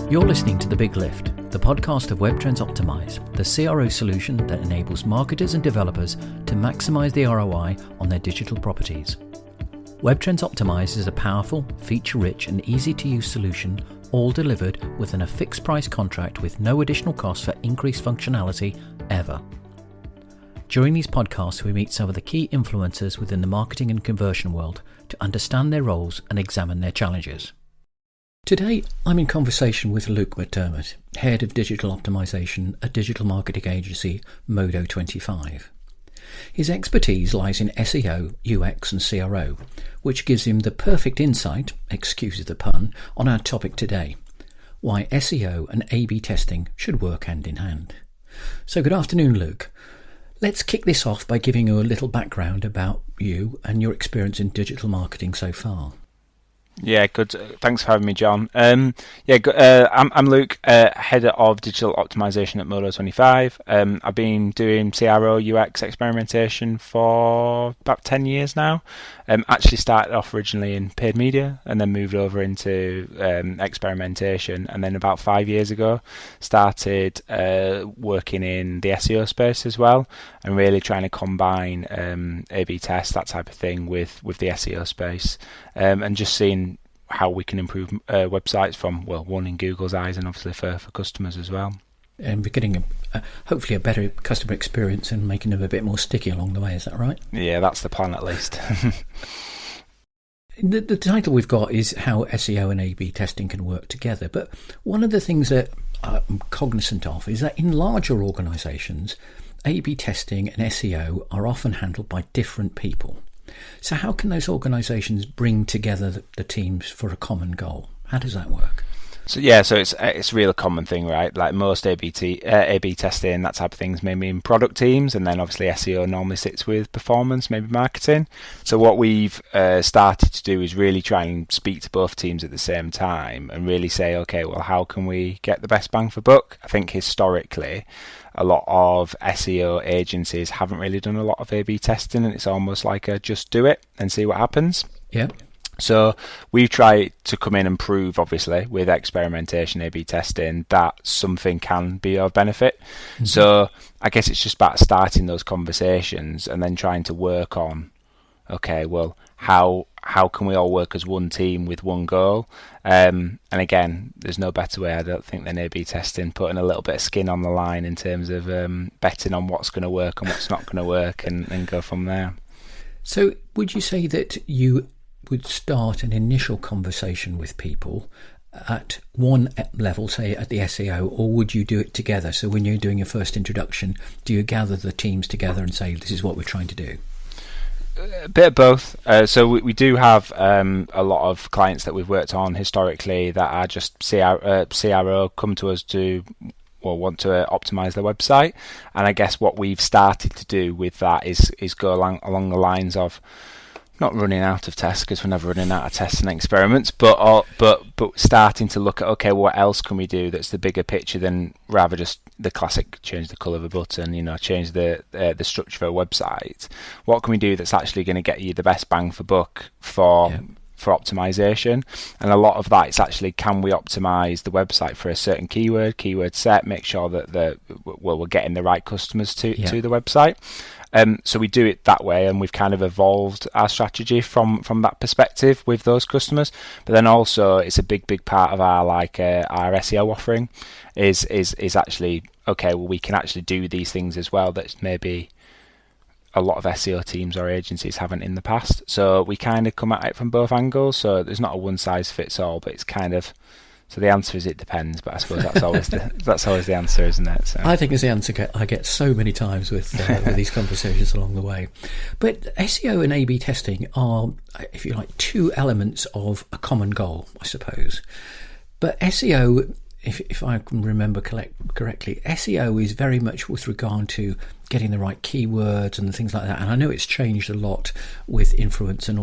You're listening to The Big Lift, the podcast of Web Trends Optimize, the CRO solution that enables marketers and developers to maximize the ROI on their digital properties. Web Trends Optimize is a powerful, feature-rich and easy-to-use solution, all delivered within a fixed-price contract with no additional cost for increased functionality ever. During these podcasts, we meet some of the key influencers within the marketing and conversion world to understand their roles and examine their challenges. Today, I'm in conversation with Luke McDermott, Head of Digital Optimization at digital marketing agency Modo25. His expertise lies in SEO, UX and CRO, which gives him the perfect insight, excuse the pun, on our topic today, why SEO and AB testing should work hand in hand. So good afternoon, Luke. Let's kick this off by giving you a little background about you and your experience in digital marketing so far. Yeah, good. Thanks for having me, John. I'm Luke, Head of Digital Optimization at Modo25. I've been doing CRO UX experimentation for about 10 years now. Actually started off originally in paid media and then moved over into experimentation. And then about 5 years ago, started working in the SEO space as well, and really trying to combine A/B tests, that type of thing, with the SEO space, and just seeing how we can improve websites from, well, one in Google's eyes and obviously for customers as well. And we're getting hopefully a better customer experience and making them a bit more sticky along the way, is that right? Yeah, that's the plan at least. The title we've got is how SEO and AB testing can work together. But one of the things that I'm cognizant of is that in larger organisations, AB testing and SEO are often handled by different people. So how can those organisations bring together the teams for a common goal? How does that work? So it's a real common thing, right? Like most AB testing, that type of things, maybe in product teams, and then obviously SEO normally sits with performance, maybe marketing. So what we've started to do is really try and speak to both teams at the same time and really say, okay, well, how can we get the best bang for buck? I think historically, a lot of SEO agencies haven't really done a lot of A/B testing, and it's almost like a just do it and see what happens. Yeah. So we try to come in and prove, obviously, with experimentation, A/B testing, that something can be of benefit. Mm-hmm. So I guess it's just about starting those conversations and then trying to work on, okay, well, how can we all work as one team with one goal? And again, there's no better way, I don't think, than A/B testing, putting a little bit of skin on the line in terms of betting on what's going to work and what's not going to work, and go from there. So would you say that you would start an initial conversation with people at one level, say at the SEO, or would you do it together? So when you're doing your first introduction, do you gather the teams together and say, this is what we're trying to do? A bit of both. So we do have a lot of clients that we've worked on historically that are just CRO come to us to want to optimize their website, and I guess what we've started to do with that is go along the lines of not running out of tests, because we're never running out of tests and experiments, but starting to look at, okay, what else can we do that's the bigger picture than rather just the classic change the colour of a button, change the structure of a website. What can we do that's actually going to get you the best bang for buck for optimization? And a lot of that is actually, can we optimize the website for a certain keyword set, make sure that we're getting the right customers to the website. So we do it that way, and we've kind of evolved our strategy from that perspective with those customers. But then also, it's a big part of our SEO offering is actually, okay, well, we can actually do these things as well that maybe a lot of SEO teams or agencies haven't in the past. So we kind of come at it from both angles. So there's not a one size fits all, but it's kind of. So the answer is it depends, but I suppose that's always the answer, isn't it? So. I think it's the answer I get so many times with these conversations along the way. But SEO and A/B testing are, if you like, two elements of a common goal, I suppose. But SEO, if I can remember correctly, SEO is very much with regard to getting the right keywords and things like that. And I know it's changed a lot with influence and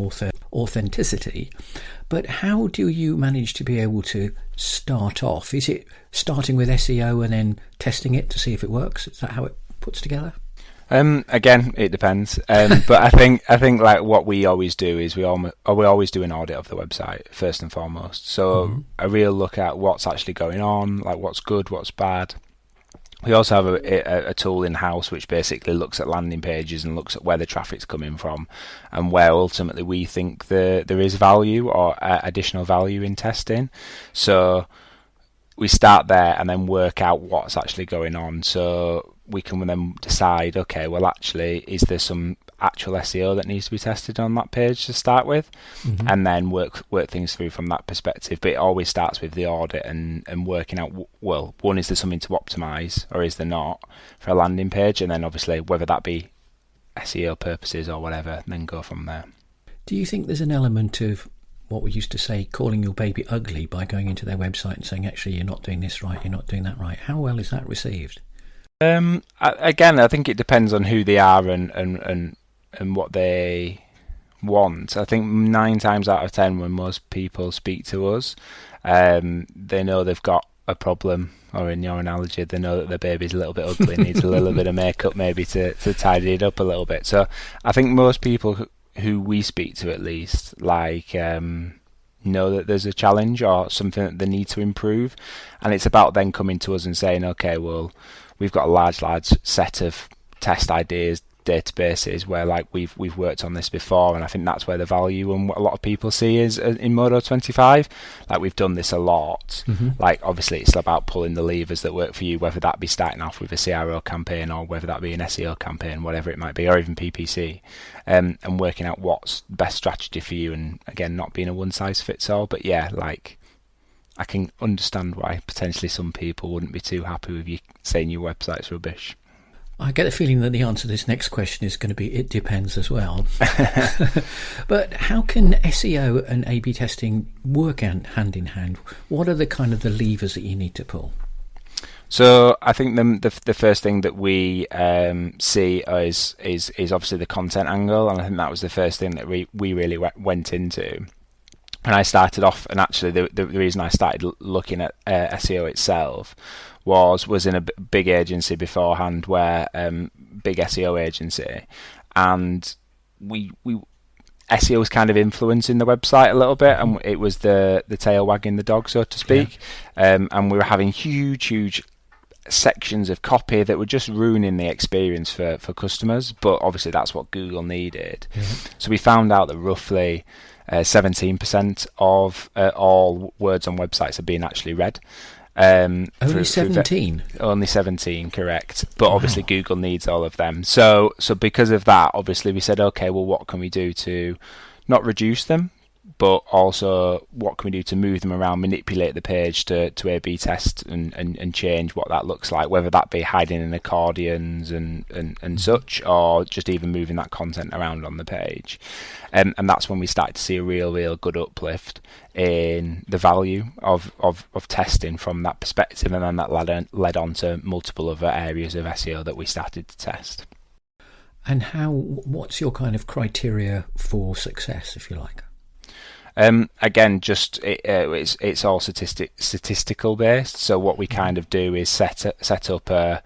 authenticity. But how do you manage to be able to start off? Is it starting with SEO and then testing it to see if it works? Is that how it puts together? Again, it depends. But I think like what we always do is we always do an audit of the website first and foremost. So a real look at what's actually going on, like what's good, what's bad. We also have a tool in house which basically looks at landing pages and looks at where the traffic's coming from, and where ultimately we think there is value or additional value in testing. So we start there and then work out what's actually going on. So we can then decide, okay, well, actually, is there some actual SEO that needs to be tested on that page to start with, and then work things through from that perspective. But it always starts with the audit and working out, well, one, is there something to optimize or is there not for a landing page, and then obviously whether that be SEO purposes or whatever, and then go from there. Do you think there's an element of what we used to say, calling your baby ugly by going into their website and saying, actually, you're not doing this right, you're not doing that right? How well is that received? Again, I think it depends on who they are and what they want. I think 9 times out of 10 when most people speak to us, they know they've got a problem, or in your analogy, they know that their baby's a little bit ugly and needs a little bit of makeup maybe to tidy it up a little bit. So I think most people who we speak to, at least, like know that there's a challenge or something that they need to improve, and it's about then coming to us and saying, okay, well, we've got a large set of test ideas, databases where like we've worked on this before, and I think that's where the value and what a lot of people see is in Modo 25. Like, we've done this a lot. Like, obviously it's about pulling the levers that work for you, whether that be starting off with a CRO campaign or whether that be an SEO campaign, whatever it might be, or even PPC, and working out what's the best strategy for you, and again, not being a one size fits all. But yeah, like, I can understand why potentially some people wouldn't be too happy with you saying your website's rubbish. I get the feeling that the answer to this next question is going to be, it depends as well. But how can SEO and AB testing work hand in hand? What are the kind of the levers that you need to pull? So I think the first thing that we see is obviously the content angle, and I think that was the first thing that we really went into. And I started off, and actually the reason I started looking at SEO itself was in a big agency beforehand, where big SEO agency, and we SEO was kind of influencing the website a little bit, and it was the tail wagging the dog, so to speak. And we were having huge sections of copy that were just ruining the experience for customers, but obviously that's what Google needed. So we found out that roughly 17% of all words on websites are being actually read. Only 17? Only 17, correct. But obviously Google needs all of them. So because of that, obviously we said, okay, well, what can we do to not reduce them, but also what can we do to move them around, manipulate the page to A/B test and change what that looks like, whether that be hiding in accordions and such, or just even moving that content around on the page. And that's when we started to see a real good uplift in the value of testing from that perspective, and then that led on to multiple other areas of SEO that we started to test. And what's your kind of criteria for success, if you like? Again, just it's all statistical based. So what we kind of do is set up a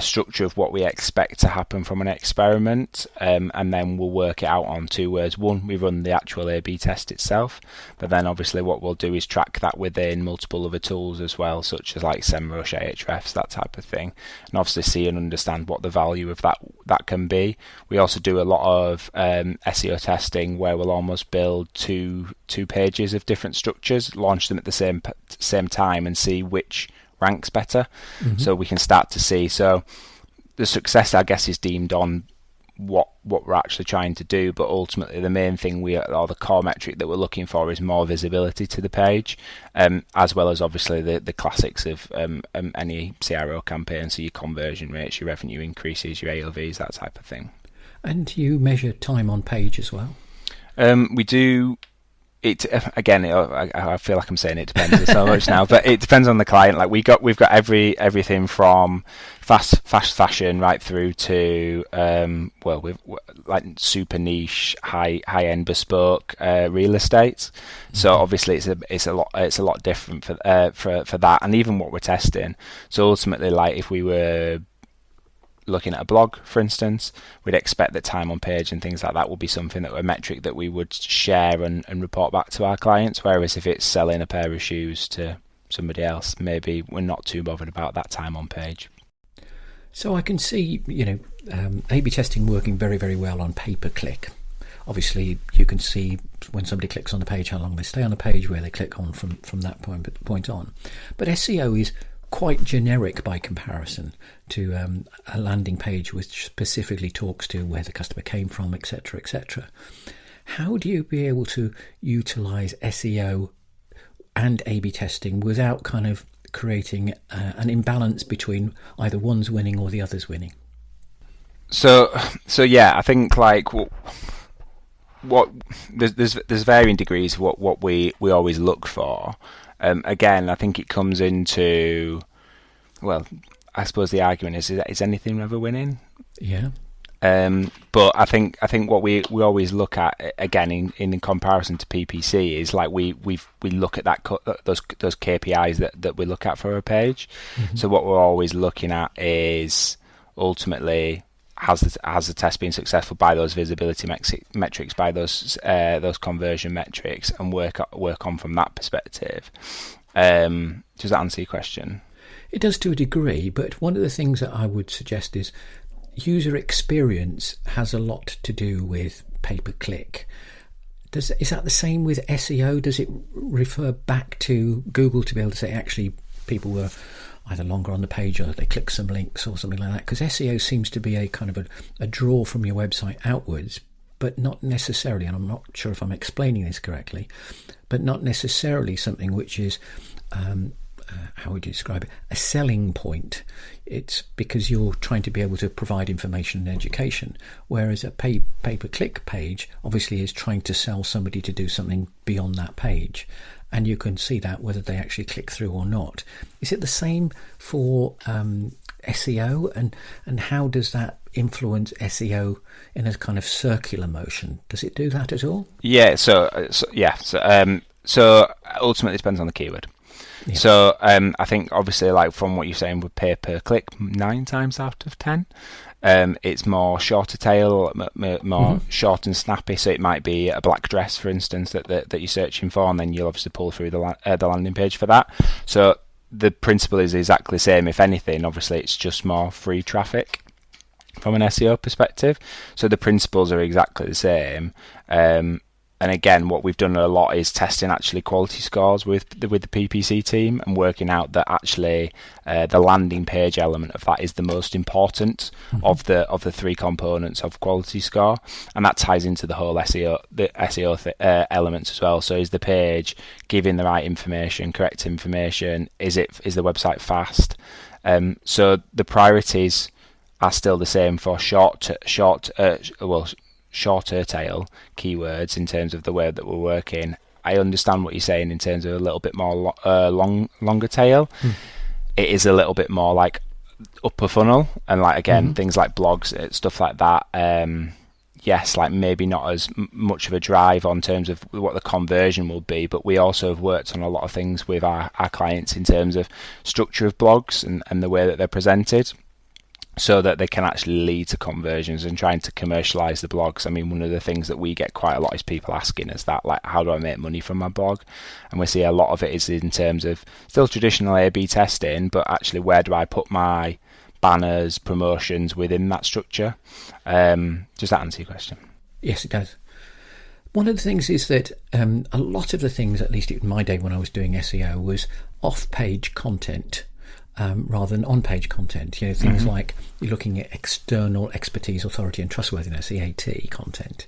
structure of what we expect to happen from an experiment, and then we'll work it out on 2 words. One, we run the actual A/B test itself, but then obviously what we'll do is track that within multiple other tools as well, such as like SEMrush, Ahrefs, that type of thing, and obviously see and understand what the value of that can be. We also do a lot of SEO testing where we'll almost build two pages of different structures, launch them at the same time, and see which ranks better. So we can start to see. So the success, I guess, is deemed on what we're actually trying to do, but ultimately the main thing or the core metric that we're looking for is more visibility to the page, as well as obviously the classics of any CRO campaign, so your conversion rates, your revenue increases, your AOVs, that type of thing. And you measure time on page as well? We do. It again, I feel like I'm saying it depends so much now, but it depends on the client. Like we've got everything from fast fashion right through to we've like super niche, high end bespoke real estate. So obviously it's a lot different for that, and even what we're testing. So ultimately, like if we were looking at a blog, for instance, we'd expect that time on page and things like that will be something that a metric that we would share and report back to our clients. Whereas if it's selling a pair of shoes to somebody else, maybe we're not too bothered about that time on page. So I can see, A/B testing working very, very well on pay-per-click. Obviously, you can see when somebody clicks on the page how long they stay on the page, where they click on from that point on. But SEO is quite generic by comparison to a landing page which specifically talks to where the customer came from, etc., etc. How do you be able to utilize SEO and A/B testing without kind of creating an imbalance between either one's winning or the other's winning? So yeah, I think like what there's varying degrees of what we always look for. Again, I think it comes into, well, I suppose the argument is anything ever winning? Yeah. But I think what we always look at, again in comparison to PPC, is like we look at those KPIs that we look at for a page. Mm-hmm. So what we're always looking at is ultimately, has the test been successful by those visibility metrics, by those conversion metrics, and work on from that perspective. Does that answer your question? It does to a degree, but one of the things that I would suggest is user experience has a lot to do with pay-per-click. Is that the same with SEO? Does it refer back to Google to be able to say actually people were either longer on the page or they click some links or something like that? Because SEO seems to be a kind of a draw from your website outwards, but not necessarily, and I'm not sure if I'm explaining this correctly, but not necessarily something which is, how would you describe it, a selling point. It's because you're trying to be able to provide information and education, whereas a pay-per-click page obviously is trying to sell somebody to do something beyond that page. And you can see that whether they actually click through or not. Is it the same for SEO? And how does that influence SEO in a kind of circular motion? Does it do that at all? Yeah. So ultimately it depends on the keyword. Yeah. So I think obviously, like from what you're saying with pay-per-click, 9 times out of 10. It's more shorter tail, more short and snappy. So it might be a black dress, for instance, that you're searching for, and then you'll obviously pull through the landing page for that. So the principle is exactly the same. If anything, obviously, it's just more free traffic from an SEO perspective. So the principles are exactly the same. And again, what we've done a lot is testing actually quality scores with the PPC team, and working out that actually the landing page element of that is the most important of the 3 components of quality score, and that ties into the whole SEO elements as well. So is the page giving the right information, correct information? Is the website fast? So the priorities are still the same for shorter tail keywords in terms of the way that we're working. I understand what you're saying in terms of a little bit more longer tail. It is a little bit more like upper funnel, and like again things like blogs, stuff like that. Yes, like maybe not as much of a drive on terms of what the conversion will be, but we also have worked on a lot of things with our clients in terms of structure of blogs and the way that they're presented, so that they can actually lead to conversions and trying to commercialize the blogs. I mean, one of the things that we get quite a lot is people asking us that, like, how do I make money from my blog? And we see a lot of it is in terms of still traditional A/B testing, but actually where do I put my banners, promotions within that structure? Does that answer your question? Yes, it does. One of the things is that a lot of the things, at least in my day when I was doing SEO, was off-page content. Rather than on-page content, things like you're looking at external expertise, authority and trustworthiness, EAT content.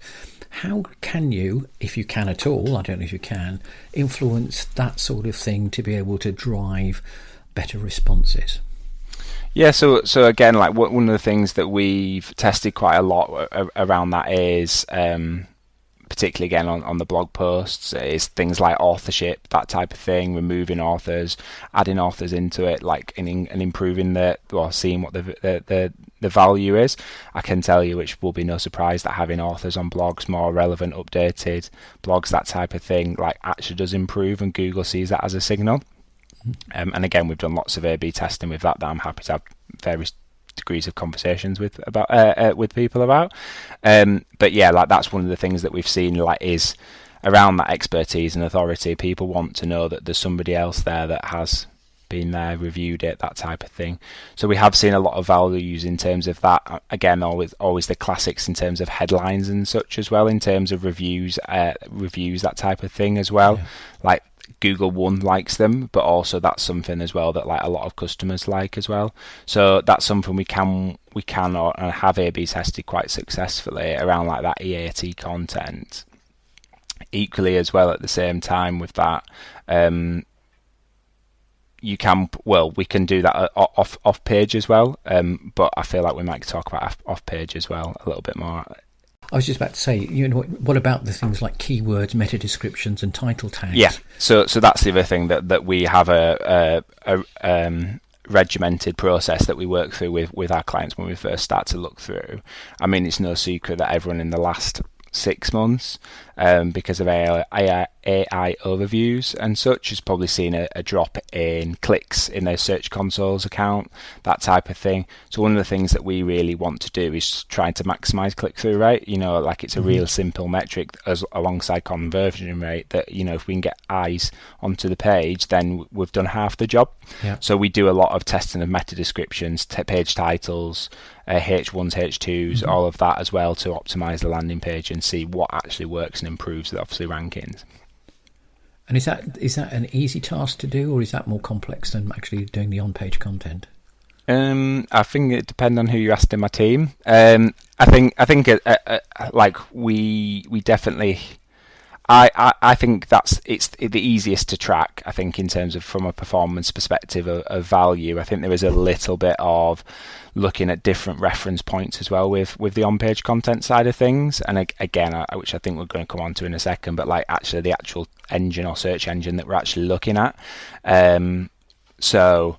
How can you, if you can at all, I don't know if you can, influence that sort of thing to be able to drive better responses? Yeah, so again, like one of the things that we've tested quite a lot around that is, particularly again on the blog posts, is things like authorship, that type of thing, removing authors, adding authors into it, like and improving seeing what the value is. I can tell you, which will be no surprise, that having authors on blogs, more relevant, updated blogs, that type of thing, like actually does improve, and Google sees that as a signal. And again, we've done lots of A/B testing with that I'm happy to have degrees of conversations with people about. But yeah, like that's one of the things that we've seen, like, is around that expertise and authority. People want to know that there's somebody else there that has been there, reviewed it, that type of thing. So we have seen a lot of values in terms of that. Again, always the classics in terms of headlines and such as well, in terms of reviews, that type of thing as well. Yeah. Like Google likes them, but also that's something as well that like a lot of customers like as well. So that's something we can or have A/B tested quite successfully around like that EAT content. Equally as well, at the same time with that, we can do that off page as well, but I feel like we might talk about off page as well a little bit more. I was just about to say, what about the things like keywords, meta descriptions, and title tags? Yeah, so that's the other thing that we have a regimented process that we work through with our clients when we first start to look through. I mean, it's no secret that everyone in the last 6 months, because of AI overviews and such, has probably seen a drop in clicks in their Search Console's account, that type of thing. So one of the things that we really want to do is trying to maximize click-through rate. Like it's a real simple metric alongside conversion rate that, if we can get eyes onto the page, then we've done half the job. Yeah. So we do a lot of testing of meta descriptions, page titles, H1s, H2s, all of that as well, to optimize the landing page and see what actually works and improves the obviously rankings. And is that an easy task to do, or is that more complex than actually doing the on-page content? I think it depends on who you asked in my team. I think like we definitely. I think it's the easiest to track. I think in terms of from a performance perspective of value, I think there is a little bit of looking at different reference points as well with the on-page content side of things. And again, which I think we're going to come on to in a second, but like actually the actual engine or search engine that we're actually looking at. So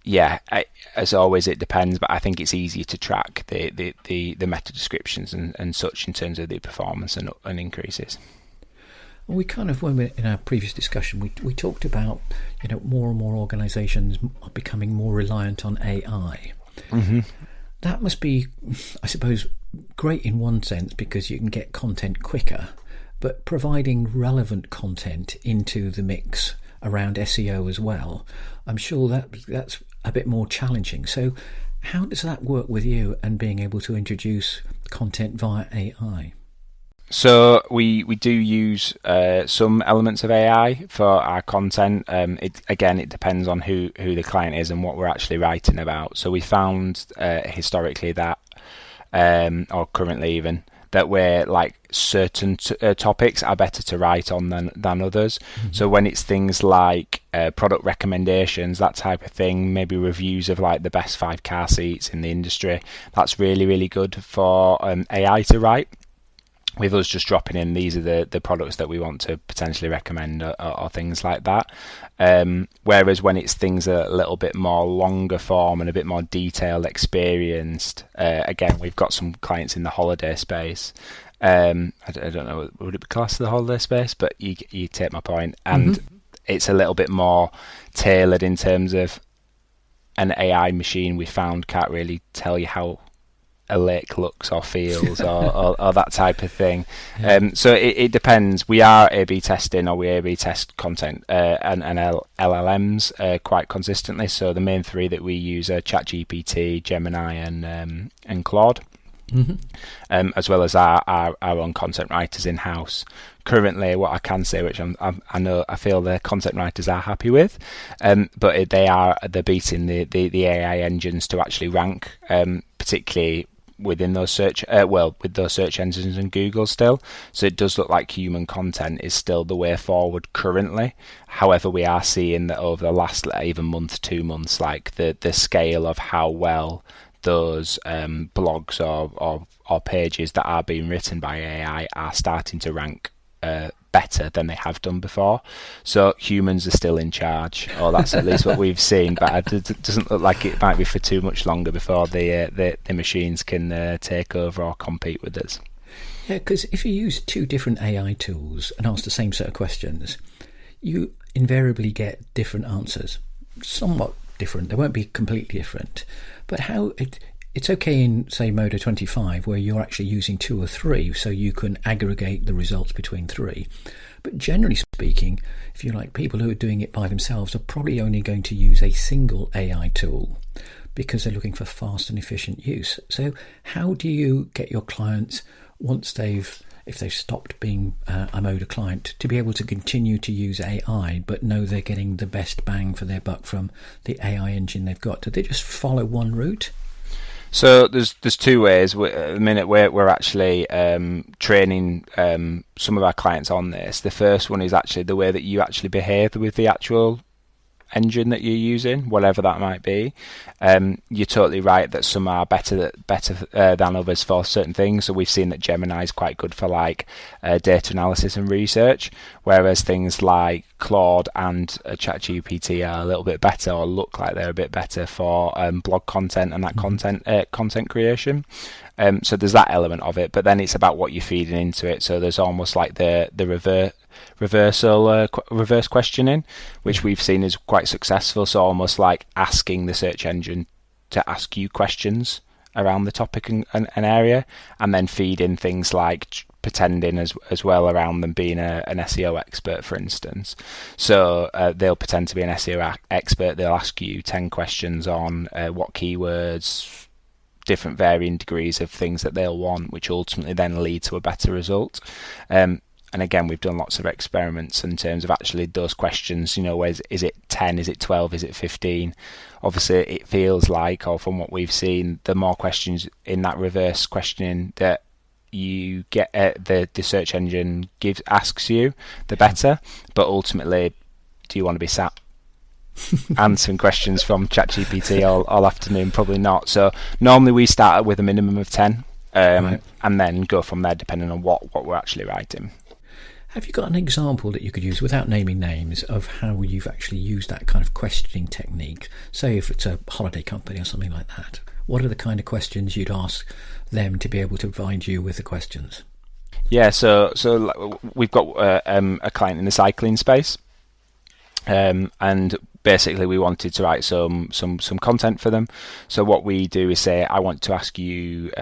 yeah, as always, it depends, but I think it's easier to track the meta descriptions and such in terms of the performance and increases. We kind of, when we, in our previous discussion, we talked about more and more organisations are becoming more reliant on AI. Mm-hmm. That must be, I suppose, great in one sense because you can get content quicker, but providing relevant content into the mix around SEO as well, I'm sure that's a bit more challenging. So how does that work with you and being able to introduce content via AI? So we do use some elements of AI for our content. It depends on who the client is and what we're actually writing about. So we found historically that, or currently even, that we're like certain topics are better to write on than others. Mm-hmm. So when it's things like product recommendations, that type of thing, maybe reviews of like the best 5 car seats in the industry, that's really, really good for AI to write. With us just dropping in, these are the products that we want to potentially recommend or things like that. Whereas when it's things a little bit more longer form and a bit more detailed, experienced, again, we've got some clients in the holiday space. I don't know, would it be classed the holiday space? But you take my point. And it's a little bit more tailored in terms of an AI machine we found can't really tell you how a lake looks or feels or that type of thing. Yeah. So it depends. We are A/B testing, or we A/B test content and LLMs quite consistently. So the main 3 that we use are ChatGPT, Gemini, and Claude, as well as our own content writers in house. Currently, what I can say, which I feel the content writers are happy with, but they're beating the AI engines to actually rank, particularly within those with those search engines and Google still. So it does look like human content is still the way forward currently. However, we are seeing that over the last even month, 2 months, like the scale of how well those blogs or pages that are being written by AI are starting to rank better than they have done before. So humans are still in charge, or that's at least what we've seen, but it doesn't look like it might be for too much longer before the machines can take over or compete with us. Yeah, because if you use 2 different AI tools and ask the same set of questions, you invariably get different answers, somewhat different. They won't be completely different. But it's okay in, say, Modo 25, where you're actually using 2 or 3, so you can aggregate the results between 3. But generally speaking, if you like, people who are doing it by themselves are probably only going to use a single AI tool because they're looking for fast and efficient use. So how do you get your clients, once if they've stopped being a Modo client, to be able to continue to use AI but know they're getting the best bang for their buck from the AI engine they've got? Do they just follow one route? So there's 2 ways. At the minute we're actually training some of our clients on this. The first one is actually the way that you actually behave with the actual engine that you're using, whatever that might be. You're totally right that some are better than others for certain things. So we've seen that Gemini is quite good for like data analysis and research, whereas things like Claude and ChatGPT are a little bit better, or look like they're a bit better for blog content and that content creation. So there's that element of it, but then it's about what you're feeding into it. So there's almost like the reverse questioning, which we've seen is quite successful. So almost like asking the search engine to ask you questions around the topic and area, and then feed in things like pretending as well around them being an SEO expert, for instance. So they'll pretend to be an SEO expert. They'll ask you 10 questions on what keywords, different varying degrees of things that they'll want, which ultimately then lead to a better result. And again, we've done lots of experiments in terms of actually those questions, is it 10, is it 12, is it 15? Obviously, it feels like, or from what we've seen, the more questions in that reverse questioning that you get, the search engine asks you, the better. But ultimately, do you want to be sat answering questions from ChatGPT all afternoon? Probably not. So normally we start with a minimum of 10, right, and then go from there depending on what we're actually writing. Have you got an example that you could use, without naming names, of how you've actually used that kind of questioning technique? Say if it's a holiday company or something like that. What are the kind of questions you'd ask them to be able to provide you with the questions? Yeah, so we've got a client in the cycling space, and basically we wanted to write some content for them. So what we do is say, I want to ask you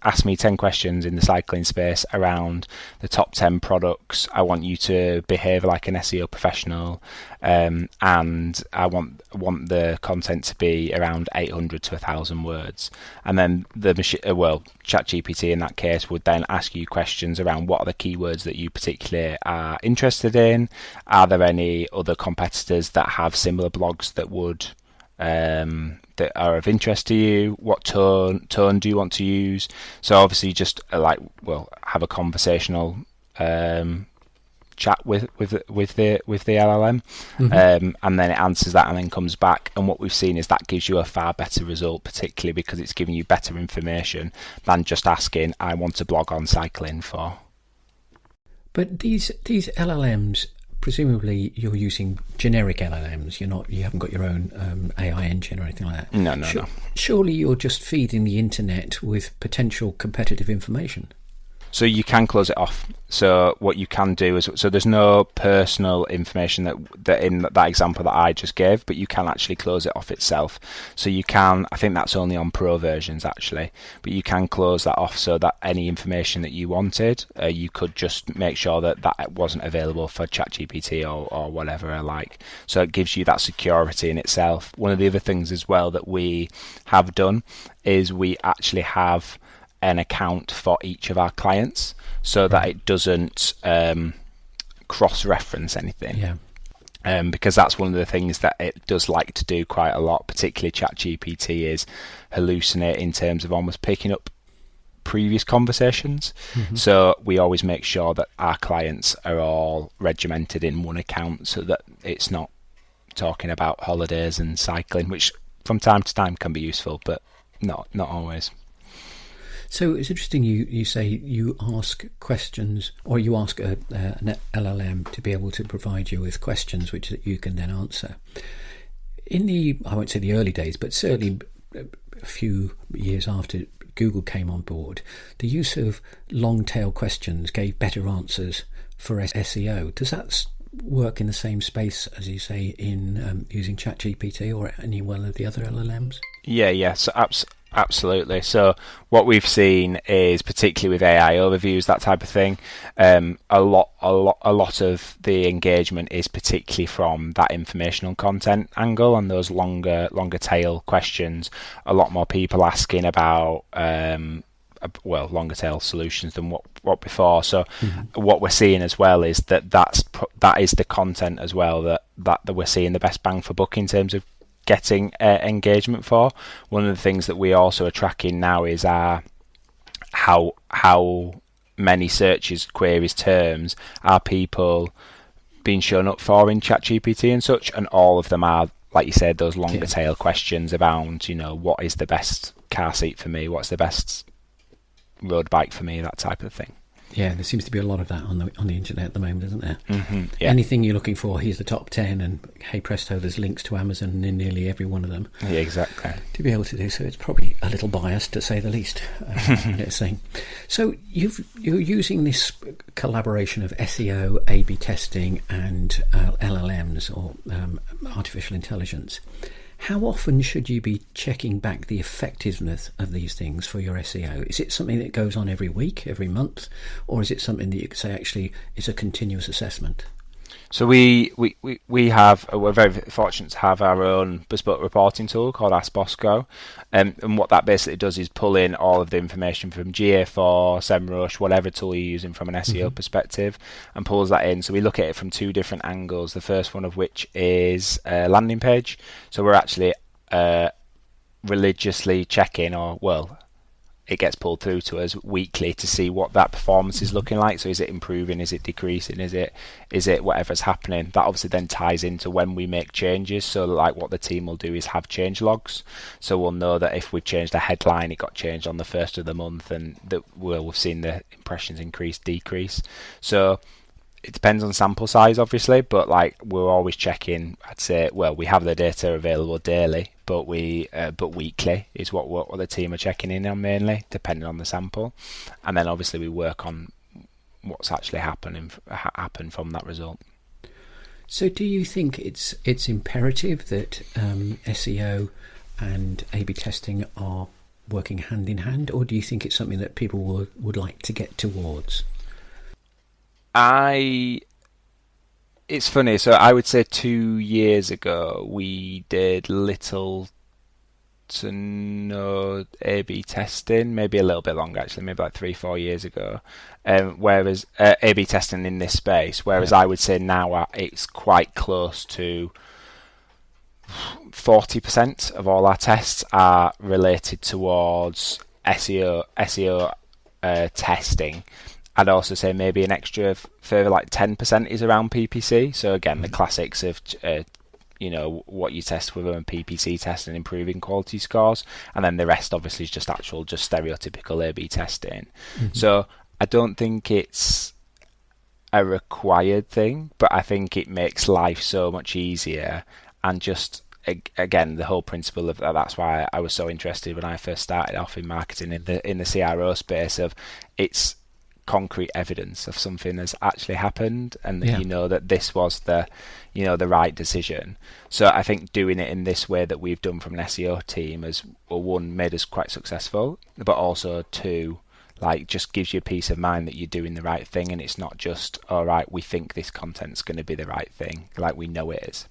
ask me 10 questions in the cycling space around the top 10 products. I want you to behave like an SEO professional, and I want the content to be around 800 to 1,000 words. And then the ChatGPT in that case would then ask you questions around what are the keywords that you particularly are interested in. Are there any other competitors that have similar blogs that would that are of interest to you? What tone do you want to use? So obviously just have a conversational chat with the LLM, and then it answers that and then comes back. And what we've seen is that gives you a far better result, particularly because it's giving you better information than just asking, I want to blog on cycling for. But these LLMs, presumably you're using generic LLMs. You haven't got your own AI engine or anything like that. No. Surely you're just feeding the internet with potential competitive information. So you can close it off. So what you can do is, so there's no personal information that in that example that I just gave, but you can actually close it off itself. So you can, I think that's only on pro versions actually, but you can close that off so that any information that you wanted, you could just make sure that wasn't available for ChatGPT or whatever like. So it gives you that security in itself. One of the other things as well that we have done is we actually have an account for each of our clients so that it doesn't cross-reference anything. Yeah. Because that's one of the things that it does like to do quite a lot, particularly ChatGPT, is hallucinate in terms of almost picking up previous conversations. So we always make sure that our clients are all regimented in one account so that it's not talking about holidays and cycling, which from time to time can be useful, but not always. So it's interesting you say you ask questions, or you ask an LLM to be able to provide you with questions which you can then answer. In I won't say the early days, but certainly a few years after Google came on board, the use of long tail questions gave better answers for SEO. Does that work in the same space, as you say, in using ChatGPT or any one of the other LLMs? Yeah. So absolutely. So what we've seen is, particularly with AI overviews, that type of thing, a lot of the engagement is particularly from that informational content angle and those longer tail questions. A lot more people asking about longer tail solutions than what before. So what we're seeing as well is that is the content as well that we're seeing the best bang for buck in terms of getting engagement for. One of the things that we also are tracking now is how many searches, queries, terms are people being shown up for in ChatGPT and such, and all of them are, like you said, those longer tail questions around, what is the best car seat for me, what's the best road bike for me, that type of thing. Yeah, there seems to be a lot of that on the internet at the moment, isn't there? Yeah. Anything you're looking for, here's the top 10, and hey presto, there's links to Amazon in nearly every one of them. Yeah, exactly. To be able to do so, it's probably a little biased, to say the least. Let's say. So you're using this collaboration of SEO, AB testing, and LLMs, or artificial intelligence. How often should you be checking back the effectiveness of these things for your SEO? Is it something that goes on every week, every month, or is it something that you could say actually is a continuous assessment? So we're very fortunate to have our own bespoke reporting tool called Ask Bosco, and what that basically does is pull in all of the information from GA4, SEMrush, whatever tool you're using from an SEO perspective, and pulls that in. So we look at it from two different angles. The first one of which is a landing page. So we're actually religiously checking, it gets pulled through to us weekly to see what that performance is looking like. So is it improving? Is it decreasing? Is it whatever's happening? That obviously then ties into when we make changes. So like what the team will do is have change logs. So we'll know that if we've changed a headline, it got changed on the first of the month, and that we've seen the impressions increase, decrease. So it depends on sample size, obviously, but we're always checking. I'd say, we have the data available daily, but weekly is what the team are checking in on mainly, depending on the sample, and then obviously we work on what's actually happened from that result. So, do you think it's imperative that SEO and A/B testing are working hand in hand, or do you think it's something that people would like to get towards? It's funny. So I would say 2 years ago we did little to no A/B testing, maybe a little bit longer actually, maybe like 3-4 years ago. Whereas A/B testing in this space, whereas I would say now it's quite close to 40% of all our tests are related towards SEO testing. I'd also say maybe an extra further 10% is around PPC. So again, the classics of what you test with a PPC test and improving quality scores, and then the rest obviously is just stereotypical A/B testing. So I don't think it's a required thing, but I think it makes life so much easier, and just again the whole principle of that's why I was so interested when I first started off in marketing in the CRO space of it's concrete evidence of something has actually happened, and that you know that this was the right decision. So I think doing it in this way that we've done from an SEO team has, one, made us quite successful, but also two, just gives you peace of mind that you're doing the right thing, and it's not just, all right, we think this content's going to be the right thing, we know it is.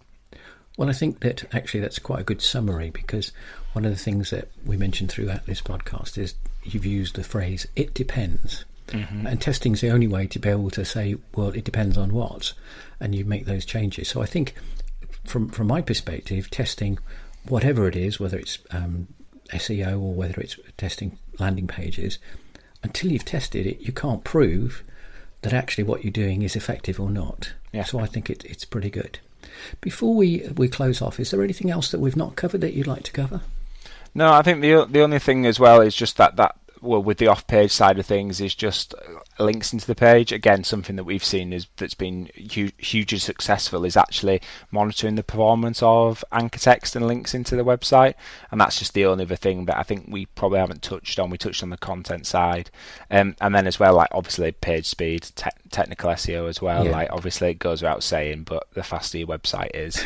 Well, I think that actually that's quite a good summary, because one of the things that we mentioned throughout this podcast is you've used the phrase, it depends. And testing's the only way to be able to say, well, it depends on what, and you make those changes. So I think from my perspective, testing, whatever it is, whether it's SEO or whether it's testing landing pages, until you've tested it, you can't prove that actually what you're doing is effective or not. Yeah. So I think it's pretty good. Before we close off, is there anything else that we've not covered that you'd like to cover? No, I think the only thing as well is just that with the off-page side of things is just links into the page. Again, something that we've seen that's been hugely successful is actually monitoring the performance of anchor text and links into the website, and that's just the only other thing that I think we probably haven't touched on. We touched on the content side, and then as well, like obviously page speed, technical SEO as well. Like obviously it goes without saying, but the faster your website is,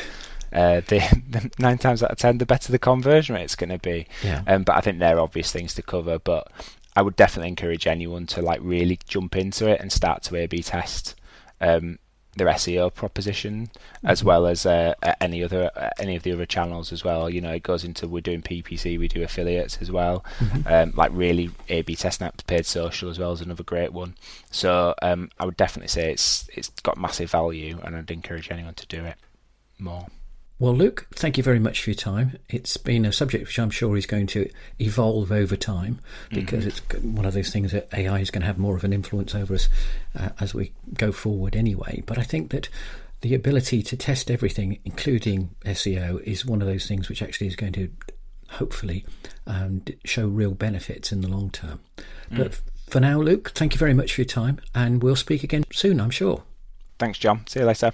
the 9 times out of 10, the better the conversion rate is going to be. But I think they're obvious things to cover. But I would definitely encourage anyone to like really jump into it and start to A/B test their SEO proposition, as well as any of the other channels as well. You know, it goes into, we're doing PPC, we do affiliates as well. Like really A/B testing out paid social as well is another great one. So I would definitely say it's got massive value, and I'd encourage anyone to do it more. Well, Luke, thank you very much for your time. It's been a subject which I'm sure is going to evolve over time, because it's one of those things that AI is going to have more of an influence over us as we go forward anyway. But I think that the ability to test everything, including SEO, is one of those things which actually is going to hopefully show real benefits in the long term. But for now, Luke, thank you very much for your time, and we'll speak again soon, I'm sure. Thanks, John. See you later.